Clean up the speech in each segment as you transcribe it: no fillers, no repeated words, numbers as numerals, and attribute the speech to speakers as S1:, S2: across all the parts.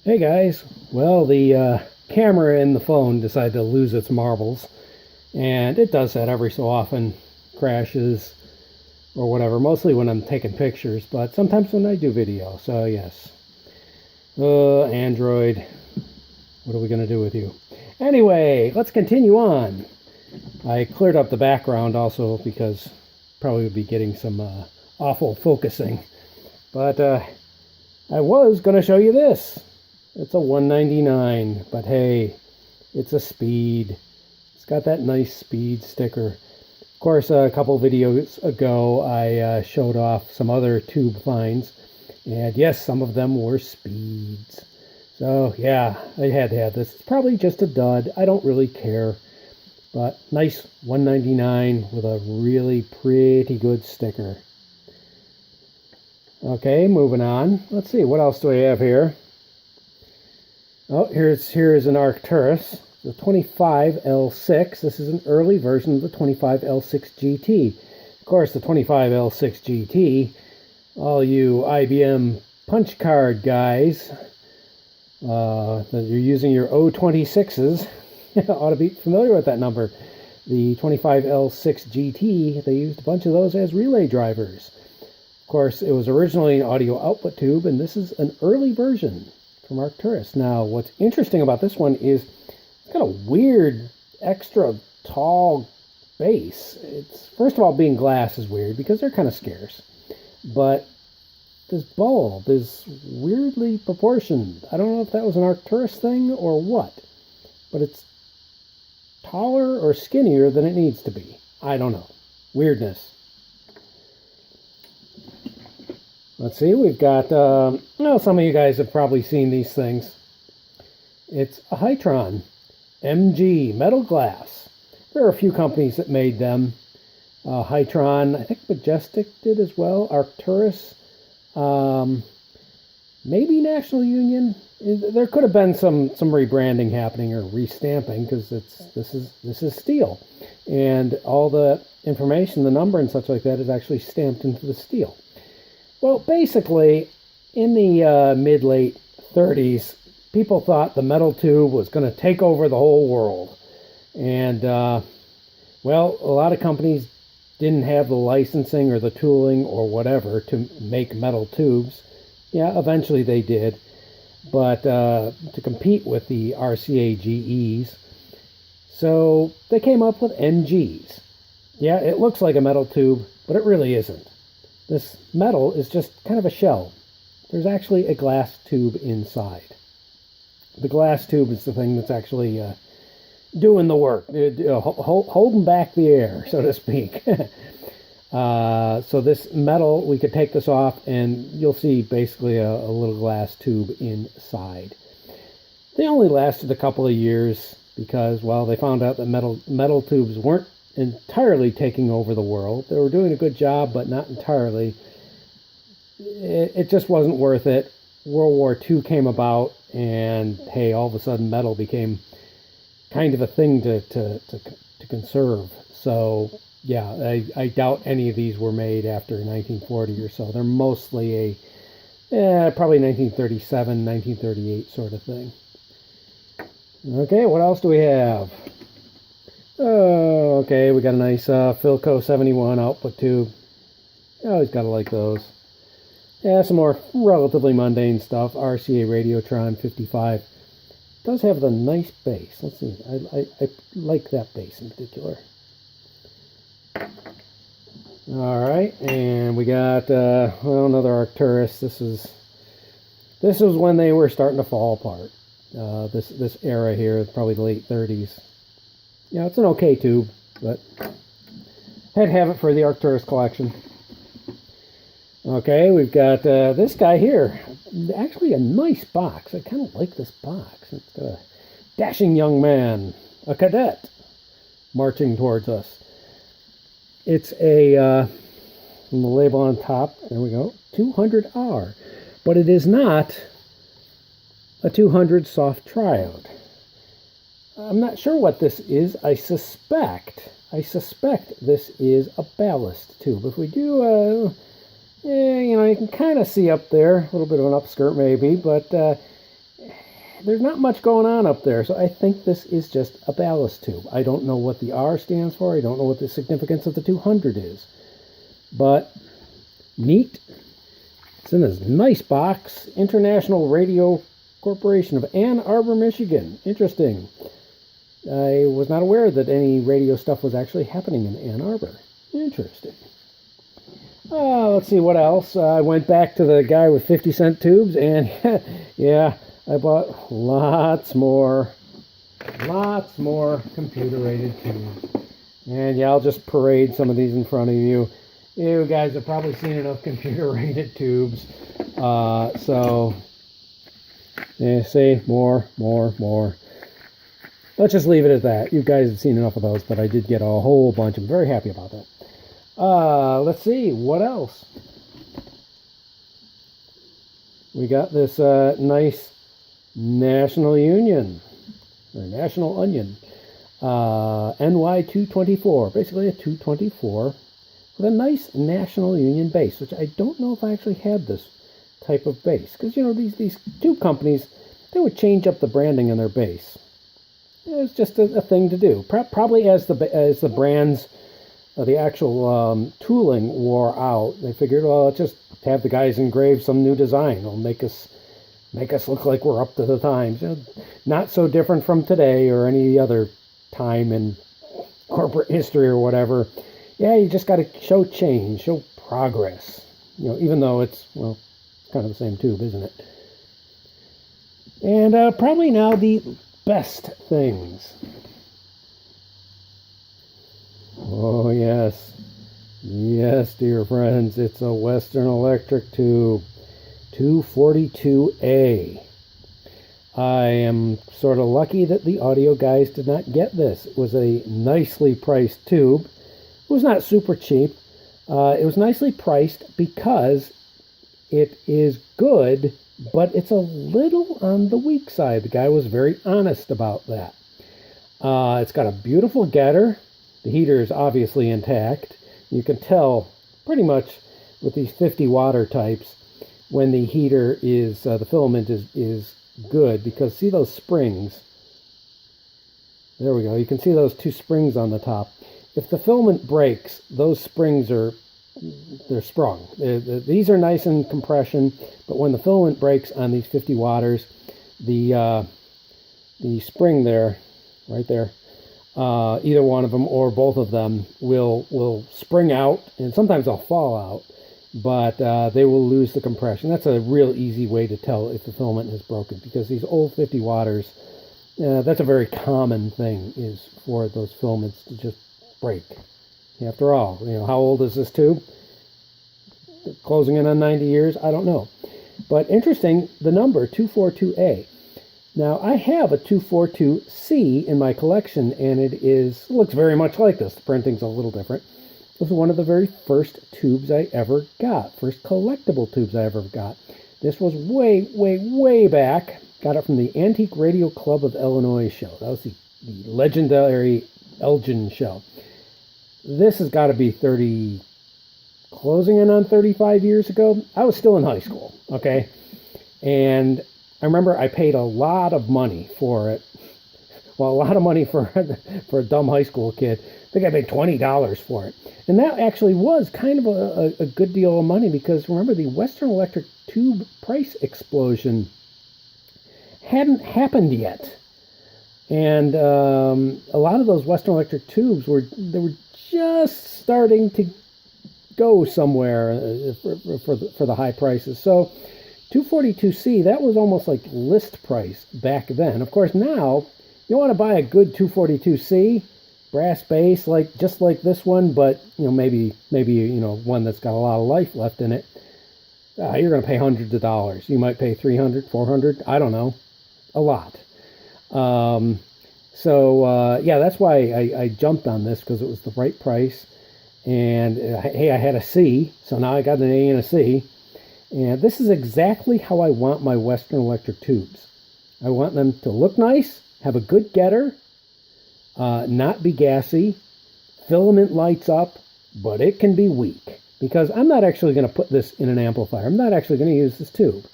S1: Hey guys, well the camera in the phone decided to lose its marbles, and it does that every so often, crashes or whatever, mostly when I'm taking pictures, but sometimes when I do video, so yes. Android, what are we going to do with you? Anyway, let's continue on. I cleared up the background also because probably would be getting some awful focusing, but I was going to show you this. It's a 199, but hey, it's a Speed. It's got that nice Speed sticker. Of course, a couple videos ago, I showed off some other tube finds, and yes, some of them were Speeds. So yeah, I had to have this. It's probably just a dud. I don't really care, but nice 199 with a really pretty good sticker. Okay, moving on. Let's see, what else do I have here? Oh, here's an Arcturus, the 25L6. This is an early version of the 25L6 GT. Of course, the 25L6 GT, all you IBM punch card guys that you're using your O26s ought to be familiar with that number. The 25L6 GT, they used a bunch of those as relay drivers. Of course, it was originally an audio output tube, and this is an early version from Arcturus. Now, what's interesting about this one is it's got a weird, extra tall base. It's, first of all, being glass is weird because they're kind of scarce. But this bulb is weirdly proportioned. I don't know if that was an Arcturus thing or what, but it's taller or skinnier than it needs to be. I don't know. Weirdness. Let's see, we've got, well, some of you guys have probably seen these things. It's a Hytron MG metal glass. There are a few companies that made them. Hytron, I think Majestic did as well. Arcturus, maybe National Union. There could have been some rebranding happening or restamping because this is steel, and all the information, the number and such like that, is actually stamped into the steel. Well, basically, in the mid-late 30s, people thought the metal tube was going to take over the whole world. And, well, a lot of companies didn't have the licensing or the tooling or whatever to make metal tubes. Yeah, eventually they did. But to compete with the RCA GEs, so they came up with MGs. Yeah, it looks like a metal tube, but it really isn't. This metal is just kind of a shell. There's actually a glass tube inside. The glass tube is the thing that's actually doing the work, holding back the air, so to speak. So this metal, we could take this off and you'll see basically a little glass tube inside. They only lasted a couple of years because, well, they found out that metal tubes weren't entirely taking over the world. They were doing a good job, but not entirely. It just wasn't worth it. World War II came about, and hey, all of a sudden metal became kind of a thing to conserve. So yeah, I doubt any of these were made after 1940 or so. They're mostly probably 1937, 1938 sort of thing. Okay, what else do we have? Oh, okay, we got a nice Philco 71 output tube. You always gotta like those. Yeah, some more relatively mundane stuff. RCA Radiotron 55. Does have the nice bass. Let's see, I like that bass in particular. Alright, and we got well, another Arcturus. This was when they were starting to fall apart. This era here, probably the late 30s. Yeah, it's an okay tube, but had to have it for the Arcturus collection. Okay, we've got this guy here. Actually a nice box. I kind of like this box. It's got a dashing young man, a cadet, marching towards us. It's a, from the label on top, there we go, 200R. But it is not a 200 soft triode. I'm not sure what this is. I suspect this is a ballast tube. If we do, you know, you can kind of see up there, a little bit of an upskirt maybe, but there's not much going on up there, so I think this is just a ballast tube. I don't know what the R stands for. I don't know what the significance of the 200 is. But neat. It's in this nice box. International Radio Corporation of Ann Arbor, Michigan. Interesting. I was not aware that any radio stuff was actually happening in Ann Arbor. Interesting. Let's see what else. I went back to the guy with 50-cent tubes, and yeah, I bought lots more computer-rated tubes. And yeah, I'll just parade some of these in front of you. You guys have probably seen enough computer-rated tubes. So, yeah, see, more. Let's just leave it at that. You guys have seen enough of those, but I did get a whole bunch. I'm very happy about that. Let's see, what else? We got this nice National Union, or National Onion, NY224, basically a 224 with a nice National Union base, which I don't know if I actually had this type of base, because, you know, these tube companies, they would change up the branding on their base. It's just a thing to do. Probably as the brands, the actual tooling wore out, they figured, well, let's just have the guys engrave some new design. It'll make us look like we're up to the times. You know, not so different from today or any other time in corporate history or whatever. Yeah, you just got to show change, show progress. You know, even though it's, well, kind of the same tube, isn't it? And probably now the best things. Oh, yes. Yes, dear friends, it's a Western Electric tube. 242A. I am sort of lucky that the audio guys did not get this. It was a nicely priced tube. It was not super cheap. It was nicely priced because it is good, but it's a little on the weak side. The guy was very honest about that. It's got a beautiful getter. The heater is obviously intact. You can tell pretty much with these 50-watt types when the heater is, the filament is good, because see those springs? There we go. You can see those two springs on the top. If the filament breaks, those springs they're sprung. These are nice in compression, but when the filament breaks on these 50-watters, the spring there, right there, either one of them or both of them will spring out, and sometimes they'll fall out, but they will lose the compression. That's a real easy way to tell if the filament is broken, because these old 50-watters, that's a very common thing, is for those filaments to just break. After all, you know, how old is this tube? Closing in on 90 years? I don't know. But interesting, the number 242A. Now, I have a 242C in my collection, and it looks very much like this. The printing's a little different. It was one of the very first tubes I ever got, first collectible tubes I ever got. This was way back. Got it from the Antique Radio Club of Illinois show. That was the legendary Elgin show. This has got to be closing in on 35 years ago. I was still in high school, okay? And I remember I paid a lot of money for it. Well, a lot of money for a dumb high school kid. I think I paid $20 for it. And that actually was kind of a good deal of money, because remember, the Western Electric tube price explosion hadn't happened yet. And a lot of those Western Electric tubes were just starting to go somewhere for the high prices. So 242C, that was almost like list price back then. Of course, now you want to buy a good 242C brass base, just like this one, but you know, maybe one that's got a lot of life left in it. You're going to pay hundreds of dollars. You might pay $300, $400, I don't know, a lot. Yeah, that's why I jumped on this, because it was the right price. And hey, I had a C, so now I got an A and a C. And this is exactly how I want my Western Electric tubes. I want them to look nice, have a good getter, not be gassy, filament lights up, but it can be weak. Because I'm not actually going to put this in an amplifier. I'm not actually going to use this tube.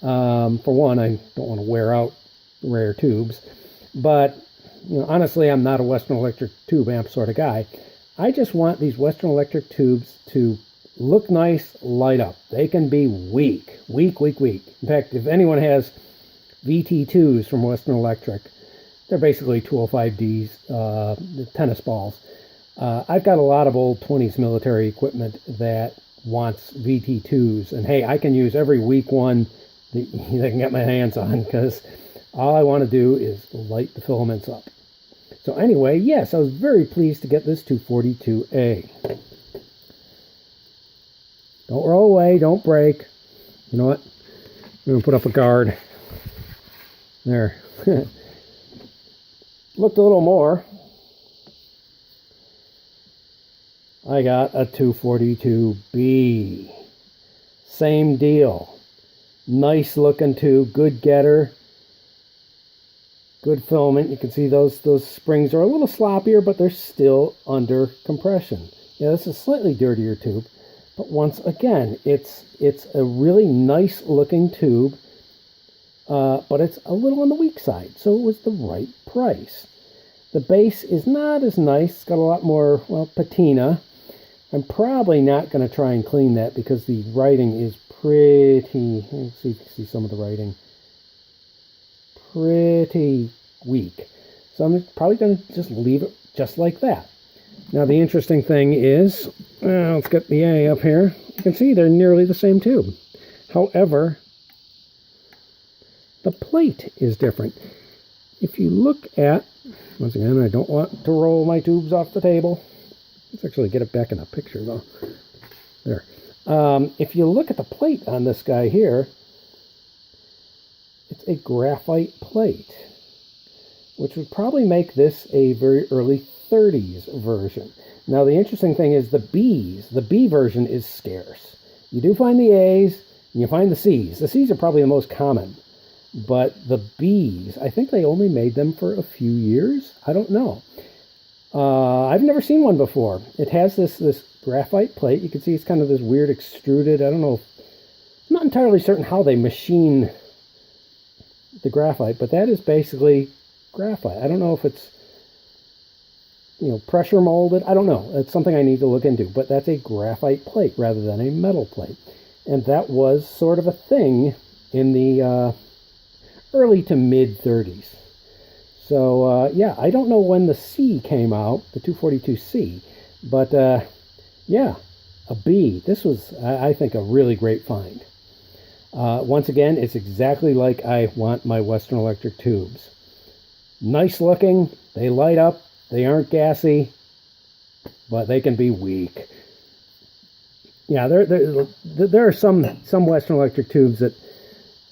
S1: For one, I don't want to wear out rare tubes. But honestly, I'm not a Western Electric tube amp sort of guy. I just want these Western Electric tubes to look nice, light up. They can be weak. In fact, if anyone has VT2s from Western Electric, they're basically 205Ds, tennis balls. I've got a lot of old 20s military equipment that wants VT2s. And hey, I can use every weak one that I can get my hands on, because all I want to do is light the filaments up. So anyway, yes, I was very pleased to get this 242A. Don't roll away, don't break. You know what? I'm going to put up a guard. There. Looked a little more. I got a 242B. Same deal. Nice looking tube, good getter. Good filament. You can see those springs are a little sloppier, but they're still under compression. Yeah, this is a slightly dirtier tube, but once again, it's a really nice looking tube, but it's a little on the weak side, so it was the right price. The base is not as nice. It's got a lot more, well, patina. I'm probably not going to try and clean that because the writing is pretty, let's see if you can see some of the writing. Pretty weak. So I'm probably going to just leave it just like that. Now the interesting thing is, let's get the A up here. You can see they're nearly the same tube. However, the plate is different. If you look at, once again, I don't want to roll my tubes off the table. Let's actually get it back in a picture though. There. If you look at the plate on this guy here, it's a graphite plate, which would probably make this a very early 30s version. Now, the interesting thing is the B version is scarce. You do find the A's, and you find the C's. The C's are probably the most common, but the B's, I think they only made them for a few years. I don't know. I've never seen one before. It has this graphite plate. You can see it's kind of this weird extruded, I don't know, I'm not entirely certain how they machine the graphite, but that is basically graphite. I don't know if it's, pressure molded. I don't know. It's something I need to look into, but that's a graphite plate rather than a metal plate. And that was sort of a thing in the early to mid 30s. So, yeah, I don't know when the C came out, the 242C, but, yeah, a B. This was, I think, a really great find. Once again, it's exactly like I want my Western Electric tubes. Nice looking, they light up, they aren't gassy, but they can be weak. Yeah, there are some Western Electric tubes that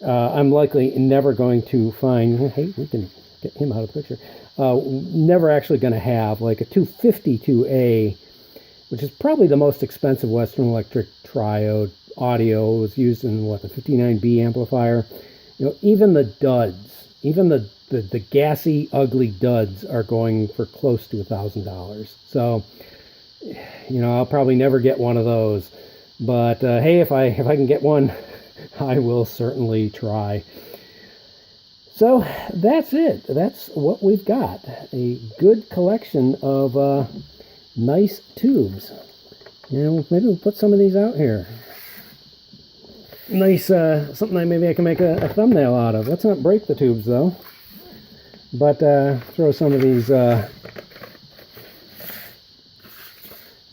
S1: I'm likely never going to find. Hey, we can get him out of the picture. Never actually going to have, like a 252A, which is probably the most expensive Western Electric triode audio. It was used in, the 59B amplifier. Even the duds, even the gassy, ugly duds are going for close to $1,000. So, I'll probably never get one of those. But, hey, if I can get one, I will certainly try. So that's it. That's what we've got. A good collection of nice tubes. Maybe we'll put some of these out here. Nice, something maybe I can make a thumbnail out of. Let's not break the tubes though. But throw some of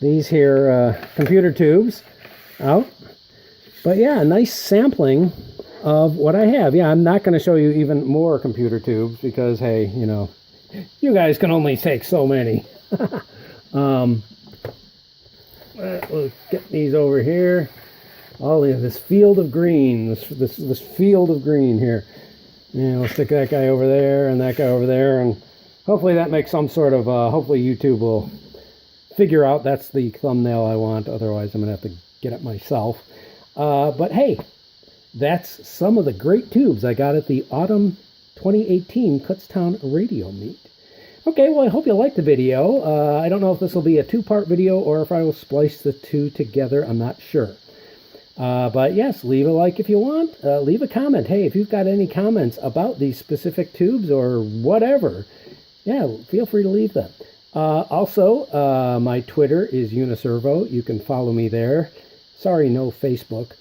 S1: these here computer tubes out. But yeah, a nice sampling of what I have. Yeah, I'm not going to show you even more computer tubes because, hey, you guys can only take so many. We'll get these over here. All of this field of green, this field of green here. And we'll stick that guy over there and that guy over there, and hopefully that makes some sort of, hopefully YouTube will figure out that's the thumbnail I want. Otherwise, I'm going to have to get it myself. But hey, that's some of the great tubes I got at the Autumn 2018 Kutztown Radio Meet. Okay, well, I hope you liked the video. I don't know if this will be a two-part video or if I will splice the two together. I'm not sure. But yes, leave a like if you want. Leave a comment. Hey, if you've got any comments about these specific tubes or whatever, yeah, feel free to leave them. Also, my Twitter is Uniservo. You can follow me there. Sorry, no Facebook.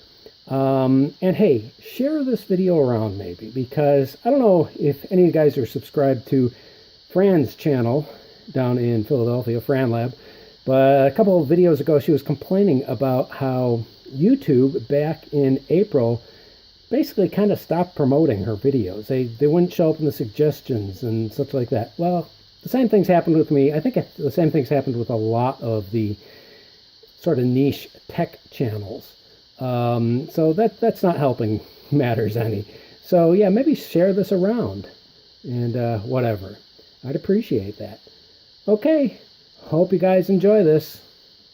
S1: And hey, share this video around maybe, because I don't know if any of you guys are subscribed to Fran's channel down in Philadelphia, Fran Lab, but a couple of videos ago she was complaining about how YouTube back in April basically kind of stopped promoting her videos. They wouldn't show up in the suggestions and such like that. Well, the same things happened with me. I think the same things happened with a lot of the sort of niche tech channels. So that's not helping matters any. So yeah, maybe share this around and whatever. I'd appreciate that. Okay, hope you guys enjoy this.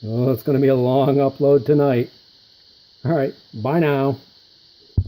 S1: Oh, it's going to be a long upload tonight. All right, bye now.